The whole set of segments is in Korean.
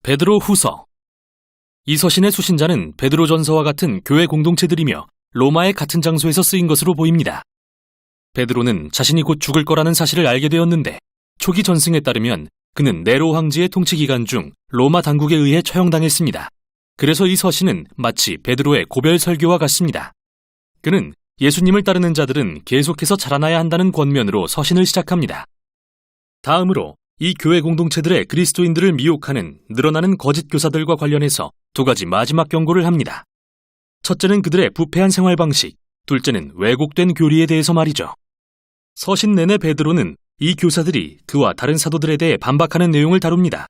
베드로 후서. 이 서신의 수신자는 베드로전서와 같은 교회 공동체들이며 로마의 같은 장소에서 쓰인 것으로 보입니다. 베드로는 자신이 곧 죽을 거라는 사실을 알게 되었는데 초기 전승에 따르면 그는 네로 황제의 통치 기간 중 로마 당국에 의해 처형당했습니다. 그래서 이 서신은 마치 베드로의 고별 설교와 같습니다. 그는 예수님을 따르는 자들은 계속해서 자라나야 한다는 권면으로 서신을 시작합니다. 다음으로 이 교회 공동체들의 그리스도인들을 미혹하는 늘어나는 거짓 교사들과 관련해서 두 가지 마지막 경고를 합니다. 첫째는 그들의 부패한 생활 방식, 둘째는 왜곡된 교리에 대해서 말이죠. 서신 내내 베드로는 이 교사들이 그와 다른 사도들에 대해 반박하는 내용을 다룹니다.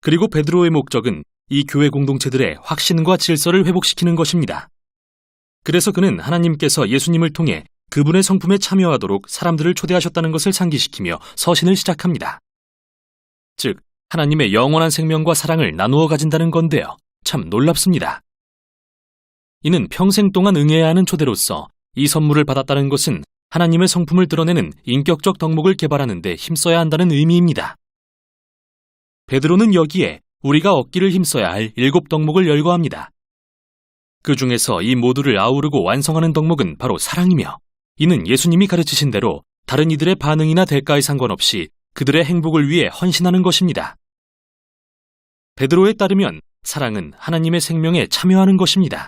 그리고 베드로의 목적은 이 교회 공동체들의 확신과 질서를 회복시키는 것입니다. 그래서 그는 하나님께서 예수님을 통해 그분의 성품에 참여하도록 사람들을 초대하셨다는 것을 상기시키며 서신을 시작합니다. 즉, 하나님의 영원한 생명과 사랑을 나누어 가진다는 건데요. 참 놀랍습니다. 이는 평생 동안 응해야 하는 초대로서 이 선물을 받았다는 것은 하나님의 성품을 드러내는 인격적 덕목을 개발하는 데 힘써야 한다는 의미입니다. 베드로는 여기에 우리가 얻기를 힘써야 할 7 덕목을 열거합니다. 그 중에서 이 모두를 아우르고 완성하는 덕목은 바로 사랑이며 이는 예수님이 가르치신 대로 다른 이들의 반응이나 대가에 상관없이 그들의 행복을 위해 헌신하는 것입니다. 베드로에 따르면 사랑은 하나님의 생명에 참여하는 것입니다.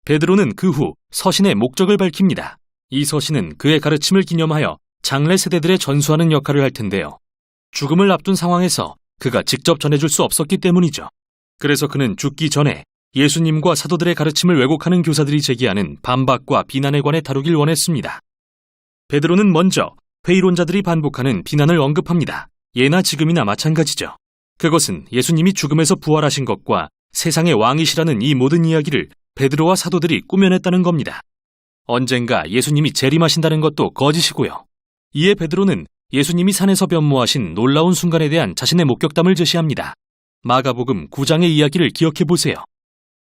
베드로는 그 후 서신의 목적을 밝힙니다. 이 서신은 그의 가르침을 기념하여 장래 세대들에 전수하는 역할을 할 텐데요. 죽음을 앞둔 상황에서 그가 직접 전해줄 수 없었기 때문이죠. 그래서 그는 죽기 전에 예수님과 사도들의 가르침을 왜곡하는 교사들이 제기하는 반박과 비난에 관해 다루길 원했습니다. 베드로는 먼저 회의론자들이 반복하는 비난을 언급합니다. 예나 지금이나 마찬가지죠. 그것은 예수님이 죽음에서 부활하신 것과 세상의 왕이시라는 이 모든 이야기를 베드로와 사도들이 꾸며냈다는 겁니다. 언젠가 예수님이 재림하신다는 것도 거짓이고요. 이에 베드로는 예수님이 산에서 변모하신 놀라운 순간에 대한 자신의 목격담을 제시합니다. 마가복음 9장의 이야기를 기억해 보세요.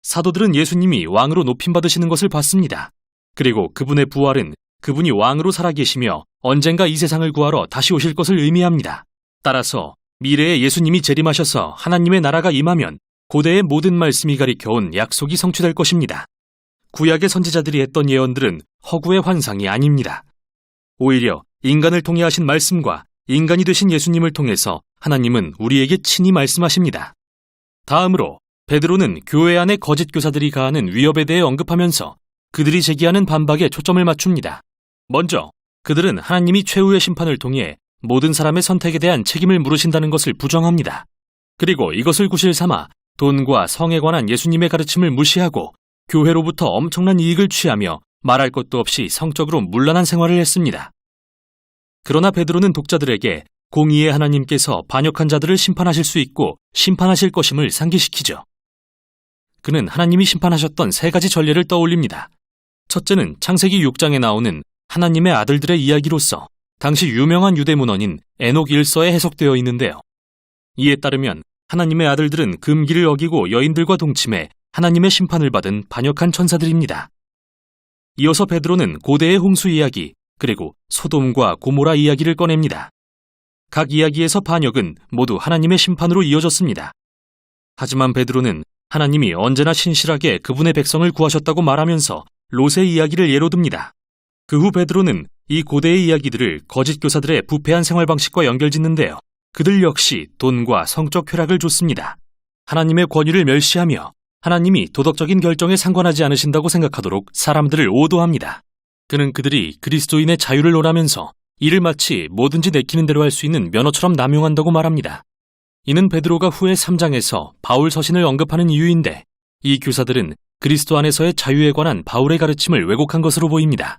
사도들은 예수님이 왕으로 높임받으시는 것을 봤습니다. 그리고 그분의 부활은 그분이 왕으로 살아계시며 언젠가 이 세상을 구하러 다시 오실 것을 의미합니다. 따라서 미래에 예수님이 재림하셔서 하나님의 나라가 임하면 고대의 모든 말씀이 가리켜온 약속이 성취될 것입니다. 구약의 선지자들이 했던 예언들은 허구의 환상이 아닙니다. 오히려 인간을 통해 하신 말씀과 인간이 되신 예수님을 통해서 하나님은 우리에게 친히 말씀하십니다. 다음으로 베드로는 교회 안의 거짓 교사들이 가하는 위협에 대해 언급하면서 그들이 제기하는 반박에 초점을 맞춥니다. 먼저 그들은 하나님이 최후의 심판을 통해 모든 사람의 선택에 대한 책임을 물으신다는 것을 부정합니다. 그리고 이것을 구실 삼아 돈과 성에 관한 예수님의 가르침을 무시하고 교회로부터 엄청난 이익을 취하며 말할 것도 없이 성적으로 문란한 생활을 했습니다. 그러나 베드로는 독자들에게 공의의 하나님께서 반역한 자들을 심판하실 수 있고 심판하실 것임을 상기시키죠. 그는 하나님이 심판하셨던 3가지 전례를 떠올립니다. 첫째는 창세기 6장에 나오는 하나님의 아들들의 이야기로서 당시 유명한 유대 문헌인 에녹 1서에 해석되어 있는데요. 이에 따르면 하나님의 아들들은 금기를 어기고 여인들과 동침해 하나님의 심판을 받은 반역한 천사들입니다. 이어서 베드로는 고대의 홍수 이야기 그리고 소돔과 고모라 이야기를 꺼냅니다. 각 이야기에서 반역은 모두 하나님의 심판으로 이어졌습니다. 하지만 베드로는 하나님이 언제나 신실하게 그분의 백성을 구하셨다고 말하면서 롯의 이야기를 예로 듭니다. 그 후 베드로는 이 고대의 이야기들을 거짓 교사들의 부패한 생활 방식과 연결짓는데요. 그들 역시 돈과 성적 쾌락을 줬습니다. 하나님의 권위를 멸시하며 하나님이 도덕적인 결정에 상관하지 않으신다고 생각하도록 사람들을 오도합니다. 그는 그들이 그리스도인의 자유를 논하면서 이를 마치 뭐든지 내키는 대로 할 수 있는 면허처럼 남용한다고 말합니다. 이는 베드로가 후에 3장에서 바울 서신을 언급하는 이유인데 이 교사들은 그리스도 안에서의 자유에 관한 바울의 가르침을 왜곡한 것으로 보입니다.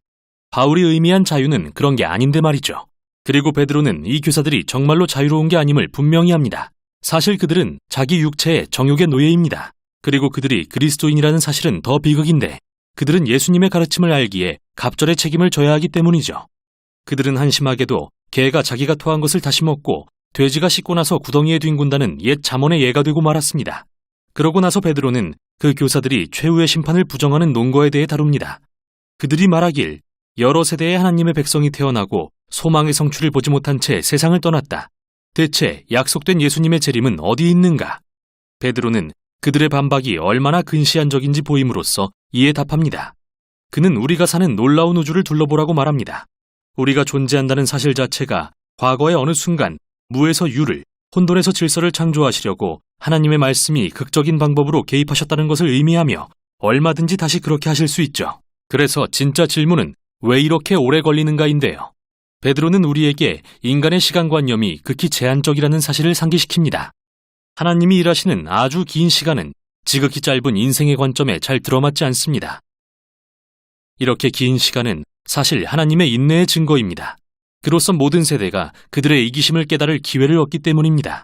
바울이 의미한 자유는 그런 게 아닌데 말이죠. 그리고 베드로는 이 교사들이 정말로 자유로운 게 아님을 분명히 합니다. 사실 그들은 자기 육체의 정욕의 노예입니다. 그리고 그들이 그리스도인이라는 사실은 더 비극인데 그들은 예수님의 가르침을 알기에 갑절의 책임을 져야 하기 때문이죠. 그들은 한심하게도 개가 자기가 토한 것을 다시 먹고 돼지가 씻고 나서 구덩이에 뒹군다는 옛 잠언의 예가 되고 말았습니다. 그러고 나서 베드로는 그 교사들이 최후의 심판을 부정하는 논거에 대해 다룹니다. 그들이 말하길 여러 세대의 하나님의 백성이 태어나고 소망의 성취를 보지 못한 채 세상을 떠났다. 대체 약속된 예수님의 재림은 어디 있는가? 베드로는 그들의 반박이 얼마나 근시안적인지 보임으로써 이에 답합니다. 그는 우리가 사는 놀라운 우주를 둘러보라고 말합니다. 우리가 존재한다는 사실 자체가 과거의 어느 순간 무에서 유를, 혼돈에서 질서를 창조하시려고 하나님의 말씀이 극적인 방법으로 개입하셨다는 것을 의미하며 얼마든지 다시 그렇게 하실 수 있죠. 그래서 진짜 질문은 왜 이렇게 오래 걸리는가인데요. 베드로는 우리에게 인간의 시간관념이 극히 제한적이라는 사실을 상기시킵니다. 하나님이 일하시는 아주 긴 시간은 지극히 짧은 인생의 관점에 잘 들어맞지 않습니다. 이렇게 긴 시간은 사실 하나님의 인내의 증거입니다. 그로써 모든 세대가 그들의 이기심을 깨달을 기회를 얻기 때문입니다.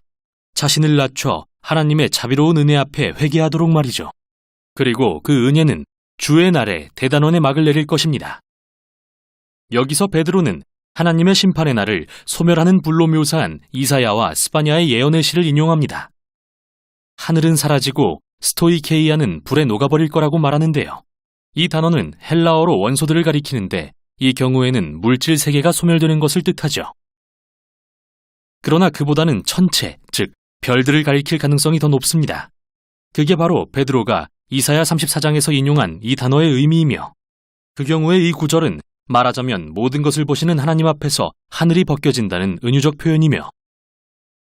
자신을 낮춰 하나님의 자비로운 은혜 앞에 회개하도록 말이죠. 그리고 그 은혜는 주의 날에 대단원의 막을 내릴 것입니다. 여기서 베드로는 하나님의 심판의 날을 소멸하는 불로 묘사한 이사야와 스바냐의 예언의 시를 인용합니다. 하늘은 사라지고 스토이케이아는 불에 녹아버릴 거라고 말하는데요. 이 단어는 헬라어로 원소들을 가리키는데 이 경우에는 물질 세계가 소멸되는 것을 뜻하죠. 그러나 그보다는 천체, 즉 별들을 가리킬 가능성이 더 높습니다. 그게 바로 베드로가 이사야 34장에서 인용한 이 단어의 의미이며 그 경우에 이 구절은 말하자면 모든 것을 보시는 하나님 앞에서 하늘이 벗겨진다는 은유적 표현이며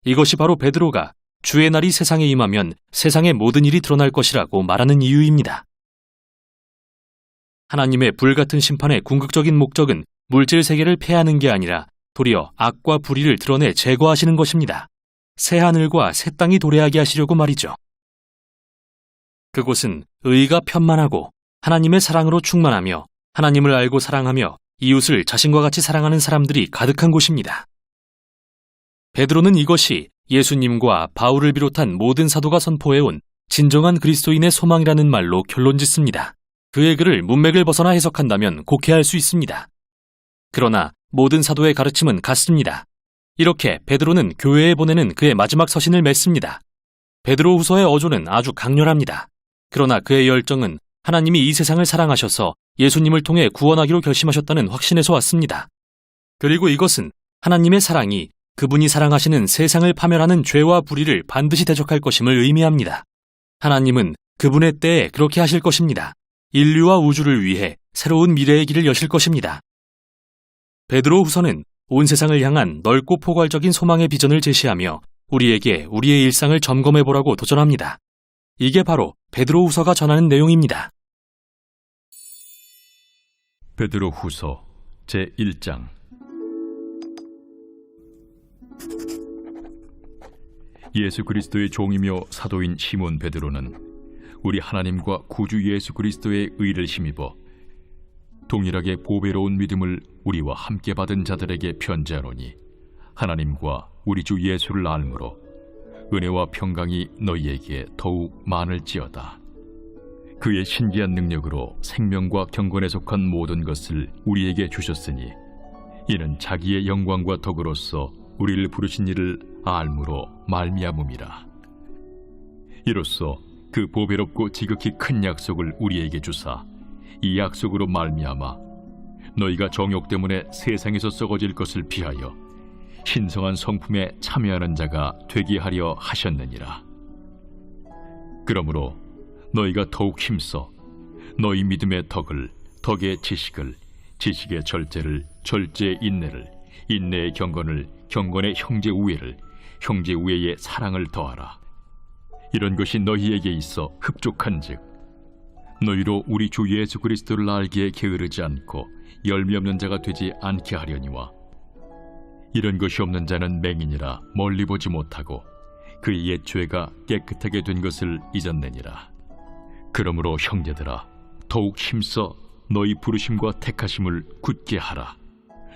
이것이 바로 베드로가 주의 날이 세상에 임하면 세상의 모든 일이 드러날 것이라고 말하는 이유입니다. 하나님의 불같은 심판의 궁극적인 목적은 물질 세계를 폐하는 게 아니라 도리어 악과 불의를 드러내 제거하시는 것입니다. 새 하늘과 새 땅이 도래하게 하시려고 말이죠. 그곳은 의가 편만하고 하나님의 사랑으로 충만하며 하나님을 알고 사랑하며 이웃을 자신과 같이 사랑하는 사람들이 가득한 곳입니다. 베드로는 이것이 예수님과 바울을 비롯한 모든 사도가 선포해온 진정한 그리스도인의 소망이라는 말로 결론짓습니다. 그의 글을 문맥을 벗어나 해석한다면 곡해할 수 있습니다. 그러나 모든 사도의 가르침은 같습니다. 이렇게 베드로는 교회에 보내는 그의 마지막 서신을 맺습니다. 베드로후서의 어조는 아주 강렬합니다. 그러나 그의 열정은 하나님이 이 세상을 사랑하셔서 예수님을 통해 구원하기로 결심하셨다는 확신에서 왔습니다. 그리고 이것은 하나님의 사랑이 그분이 사랑하시는 세상을 파멸하는 죄와 불의를 반드시 대적할 것임을 의미합니다. 하나님은 그분의 때에 그렇게 하실 것입니다. 인류와 우주를 위해 새로운 미래의 길을 여실 것입니다. 베드로후서는 온 세상을 향한 넓고 포괄적인 소망의 비전을 제시하며 우리에게 우리의 일상을 점검해보라고 도전합니다. 이게 바로 베드로후서가 전하는 내용입니다. 베드로후서 제1장. 예수 그리스도의 종이며 사도인 시몬 베드로는 우리 하나님과 구주 예수 그리스도의 의를 힘입어 동일하게 보배로운 믿음을 우리와 함께 받은 자들에게 편지하노니 하나님과 우리 주 예수를 알므로 은혜와 평강이 너희에게 더욱 많을지어다. 그의 신기한 능력으로 생명과 경건에 속한 모든 것을 우리에게 주셨으니 이는 자기의 영광과 덕으로서 우리를 부르신 이를 알므로 말미암음이라. 이로써 그 보배롭고 지극히 큰 약속을 우리에게 주사 이 약속으로 말미암아 너희가 정욕 때문에 세상에서 썩어질 것을 피하여 신성한 성품에 참여하는 자가 되게 하려 하셨느니라. 그러므로 너희가 더욱 힘써 너희 믿음의 덕을, 덕의 지식을, 지식의 절제를, 절제의 인내를, 인내의 경건을, 경건의 형제 우애를, 형제 우애의 사랑을 더하라. 이런 것이 너희에게 있어 흡족한즉 너희로 우리 주 예수 그리스도를 알기에 게으르지 않고 열미 없는 자가 되지 않게 하려니와 이런 것이 없는 자는 맹인이라 멀리 보지 못하고 그의 옛 죄가 깨끗하게 된 것을 잊었느니라. 그러므로 형제들아 더욱 힘써 너희 부르심과 택하심을 굳게 하라.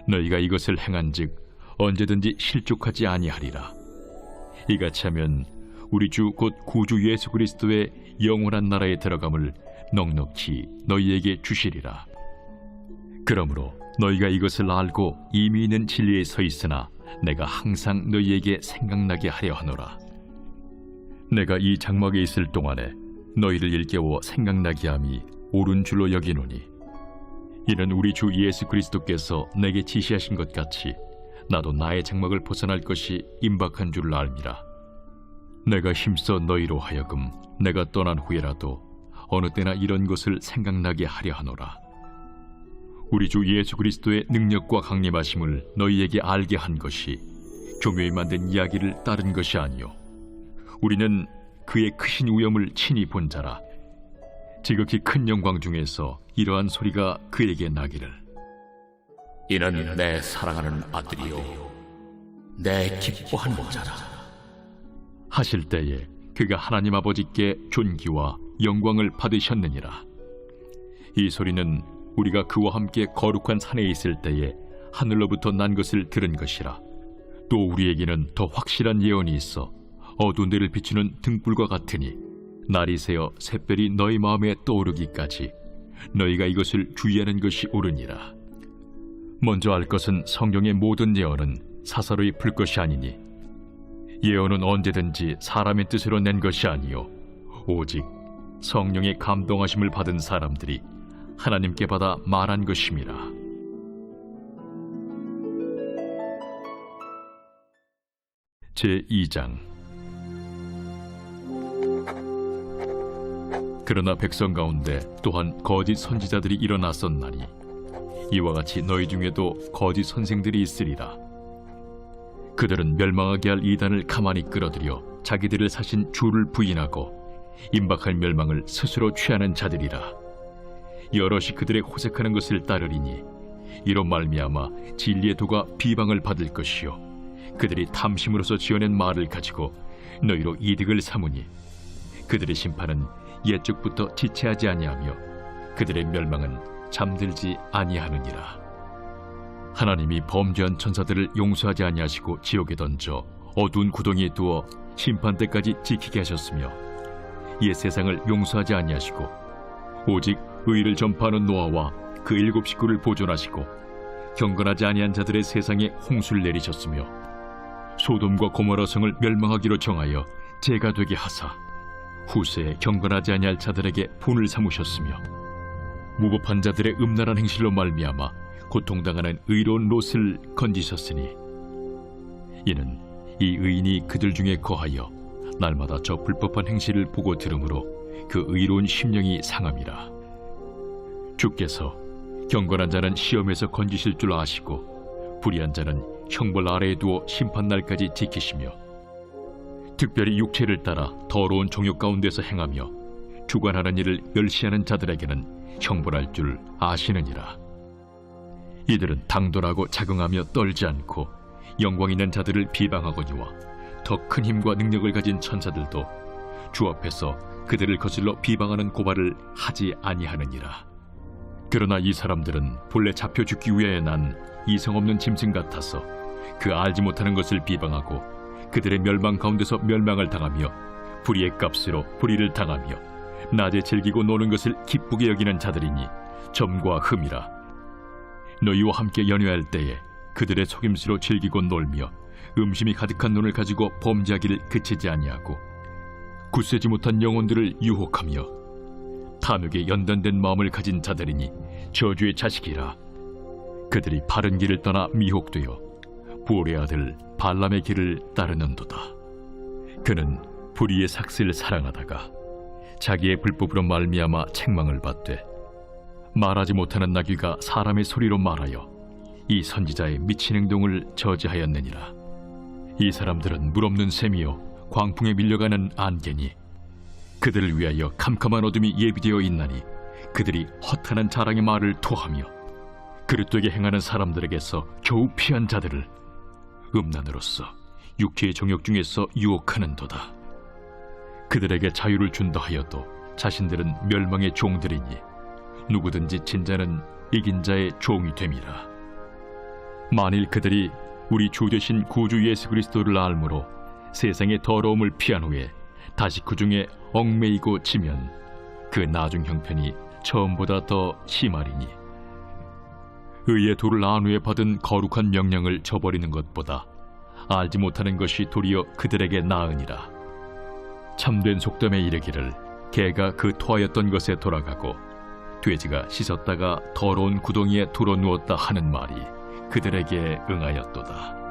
너희가 이것을 행한즉 언제든지 실족하지 아니하리라. 이같이 하면 우리 주 곧 구주 예수 그리스도의 영원한 나라에 들어감을 넉넉히 너희에게 주시리라. 그러므로 너희가 이것을 알고 이미 있는 진리에 서 있으나 내가 항상 너희에게 생각나게 하려 하노라. 내가 이 장막에 있을 동안에 너희를 일깨워 생각나게 함이 옳은 줄로 여기노니 이는 우리 주 예수 그리스도께서 내게 지시하신 것 같이 나도 나의 장막을 벗어날 것이 임박한 줄을 알미라. 내가 힘써 너희로 하여금 내가 떠난 후에라도 어느 때나 이런 것을 생각나게 하려 하노라. 우리 주 예수 그리스도의 능력과 강림하심을 너희에게 알게 한 것이 교묘히 만든 이야기를 따른 것이 아니요 우리는 그의 크신 위엄을 친히 본 자라. 지극히 큰 영광 중에서 이러한 소리가 그에게 나기를, 이는 내 사랑하는 아들이요 내 기뻐하는 자라 하실 때에 그가 하나님 아버지께 존귀와 영광을 받으셨느니라. 이 소리는 우리가 그와 함께 거룩한 산에 있을 때에 하늘로부터 난 것을 들은 것이라. 또 우리에게는 더 확실한 예언이 있어 어두운 데를 비추는 등불과 같으니 날이 새어 샛별이 너희 마음에 떠오르기까지 너희가 이것을 주의하는 것이 옳으니라. 먼저 알 것은 성경의 모든 예언은 사사로이 풀 것이 아니니 예언은 언제든지 사람의 뜻으로 낸 것이 아니요 오직 성령의 감동하심을 받은 사람들이 하나님께 받아 말한 것임이라. 제2장. 그러나 백성 가운데 또한 거짓 선지자들이 일어났었나니 이와 같이 너희 중에도 거짓 선생들이 있으리라. 그들은 멸망하게 할 이단을 가만히 끌어들여 자기들을 사신 주를 부인하고 임박할 멸망을 스스로 취하는 자들이라. 여럿이 그들의 호색하는 것을 따르리니 이로 말미암아 진리의 도가 비방을 받을 것이요 그들이 탐심으로서 지어낸 말을 가지고 너희로 이득을 삼으니 그들의 심판은 옛적부터 지체하지 아니하며 그들의 멸망은 잠들지 아니하느니라. 하나님이 범죄한 천사들을 용서하지 아니하시고 지옥에 던져 어두운 구덩이에 두어 심판 때까지 지키게 하셨으며 옛 세상을 용서하지 아니하시고 오직 의를 전파하는 노아와 그 7 식구를 보존하시고 경건하지 아니한 자들의 세상에 홍수를 내리셨으며 소돔과 고모라 성을 멸망하기로 정하여 죄가 되게 하사 후세에 경건하지 아니할 자들에게 분을 삼으셨으며 무법한 자들의 음란한 행실로 말미암아 고통당하는 의로운 롯을 건지셨으니 이는 이 의인이 그들 중에 거하여 날마다 저 불법한 행실을 보고 들으므로 그 의로운 심령이 상함이라. 주께서 경건한 자는 시험에서 건지실 줄 아시고 불의한 자는 형벌 아래에 두어 심판날까지 지키시며 특별히 육체를 따라 더러운 종욕 가운데서 행하며 주관하는 일을 멸시하는 자들에게는 형벌할 줄 아시느니라. 이들은 당돌하고 자긍하며 떨지 않고 영광 있는 자들을 비방하거니와 더 큰 힘과 능력을 가진 천사들도 주 앞에서 그들을 거슬러 비방하는 고발을 하지 아니하느니라. 그러나 이 사람들은 본래 잡혀 죽기 위하여 난 이성 없는 짐승 같아서 그 알지 못하는 것을 비방하고 그들의 멸망 가운데서 멸망을 당하며 불의의 값으로 불의를 당하며 낮에 즐기고 노는 것을 기쁘게 여기는 자들이니 점과 흠이라. 너희와 함께 연회할 때에 그들의 속임수로 즐기고 놀며 음심이 가득한 눈을 가지고 범죄하기를 그치지 아니하고 굳세지 못한 영혼들을 유혹하며 탐욕에 연단된 마음을 가진 자들이니 저주의 자식이라. 그들이 바른 길을 떠나 미혹되어 보올의 아들 발람의 길을 따르는도다. 그는 불의의 삭슬을 사랑하다가 자기의 불법으로 말미암아 책망을 받되 말하지 못하는 나귀가 사람의 소리로 말하여 이 선지자의 미친 행동을 저지하였느니라. 이 사람들은 물없는 샘이요 광풍에 밀려가는 안개니 그들을 위하여 캄캄한 어둠이 예비되어 있나니 그들이 허탄한 자랑의 말을 토하며 그릇되게 행하는 사람들에게서 겨우 피한 자들을 음란으로서 육체의 정욕 중에서 유혹하는도다. 그들에게 자유를 준다 하여도 자신들은 멸망의 종들이니 누구든지 진자는 이긴 자의 종이 됨이라. 만일 그들이 우리 주 되신 구주 예수 그리스도를 알므로 세상의 더러움을 피한 후에 다시 그 중에 얽매이고 지면 그 나중 형편이 처음보다 더 심하리니 의의 도를 안 후에 받은 거룩한 명령을 저버리는 것보다 알지 못하는 것이 도리어 그들에게 나으니라. 참된 속담에 이르기를 개가 그 토하였던 것에 돌아가고 돼지가 씻었다가 더러운 구덩이에 들어 누웠다 하는 말이 그들에게 응하였도다.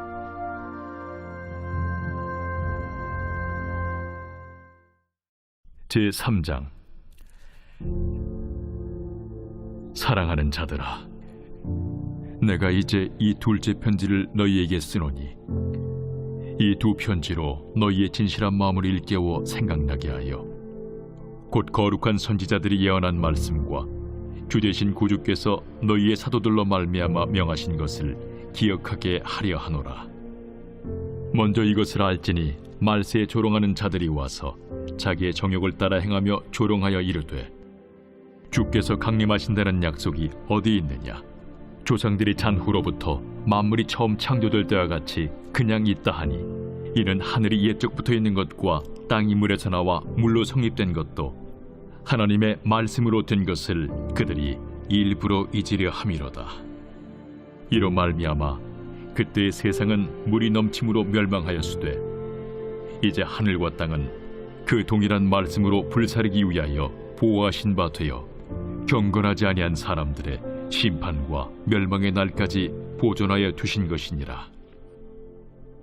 제3장. 사랑하는 자들아, 내가 이제 이 둘째 편지를 너희에게 쓰노니 이 두 편지로 너희의 진실한 마음을 일깨워 생각나게 하여 곧 거룩한 선지자들이 예언한 말씀과 주 되신 구주께서 너희의 사도들로 말미암아 명하신 것을 기억하게 하려 하노라. 먼저 이것을 알지니 말세에 조롱하는 자들이 와서 자기의 정욕을 따라 행하며 조롱하여 이르되 주께서 강림하신다는 약속이 어디 있느냐? 조상들이 잔 후로부터 만물이 처음 창조될 때와 같이 그냥 있다 하니 이는 하늘이 옛적부터 있는 것과 땅이 물에서 나와 물로 성립된 것도 하나님의 말씀으로 된 것을 그들이 일부러 잊으려 함이로다. 이로 말미암아 그때의 세상은 물이 넘침으로 멸망하였으되 이제 하늘과 땅은 그 동일한 말씀으로 불사르기 위하여 보호하신 바 되어 경건하지 아니한 사람들의 심판과 멸망의 날까지 보존하여 두신 것이니라.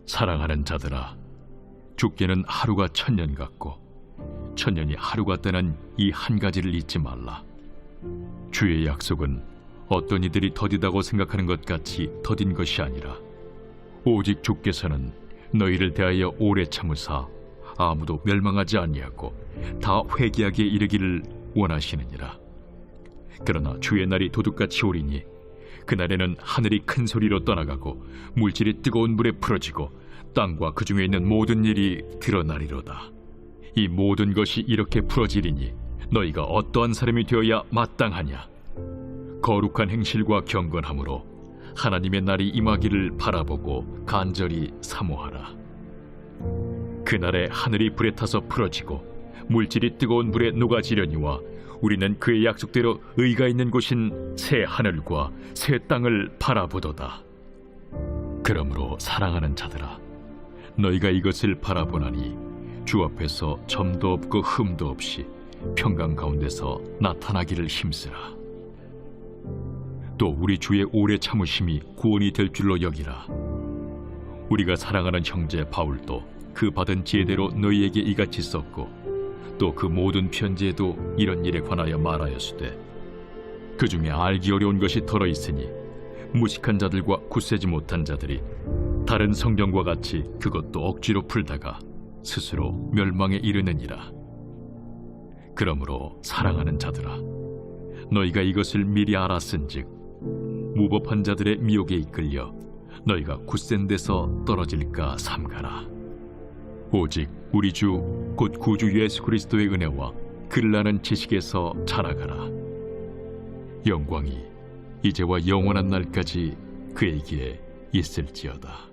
사랑하는 자들아, 주께는 하루가 1000년 같고 1000년이 하루 같다는 이 한 가지를 잊지 말라. 주의 약속은 어떤 이들이 더디다고 생각하는 것 같이 더딘 것이 아니라 오직 주께서는 너희를 대하여 오래 참으사 아무도 멸망하지 아니하고 다 회개하기에 이르기를 원하시느니라. 그러나 주의 날이 도둑같이 오리니 그날에는 하늘이 큰 소리로 떠나가고 물질이 뜨거운 불에 풀어지고 땅과 그 중에 있는 모든 일이 드러나리로다. 이 모든 것이 이렇게 풀어지리니 너희가 어떠한 사람이 되어야 마땅하냐? 거룩한 행실과 경건함으로 하나님의 날이 임하기를 바라보고 간절히 사모하라. 그날에 하늘이 불에 타서 풀어지고 물질이 뜨거운 불에 녹아지려니와 우리는 그의 약속대로 의가 있는 곳인 새 하늘과 새 땅을 바라보도다. 그러므로 사랑하는 자들아, 너희가 이것을 바라보나니 주 앞에서 점도 없고 흠도 없이 평강 가운데서 나타나기를 힘쓰라. 또 우리 주의 오래 참으심이 구원이 될 줄로 여기라. 우리가 사랑하는 형제 바울도 그 받은 지혜대로 너희에게 이같이 썼고 또 그 모든 편지에도 이런 일에 관하여 말하였으되 그 중에 알기 어려운 것이 덜어 있으니 무식한 자들과 굳세지 못한 자들이 다른 성경과 같이 그것도 억지로 풀다가 스스로 멸망에 이르느니라. 그러므로 사랑하는 자들아, 너희가 이것을 미리 알았은즉 무법한 자들의 미혹에 이끌려 너희가 굳센 데서 떨어질까 삼가라. 오직 우리 주 곧 구주 예수 그리스도의 은혜와 그를 아는 지식에서 자라가라. 영광이 이제와 영원한 날까지 그에게 있을지어다.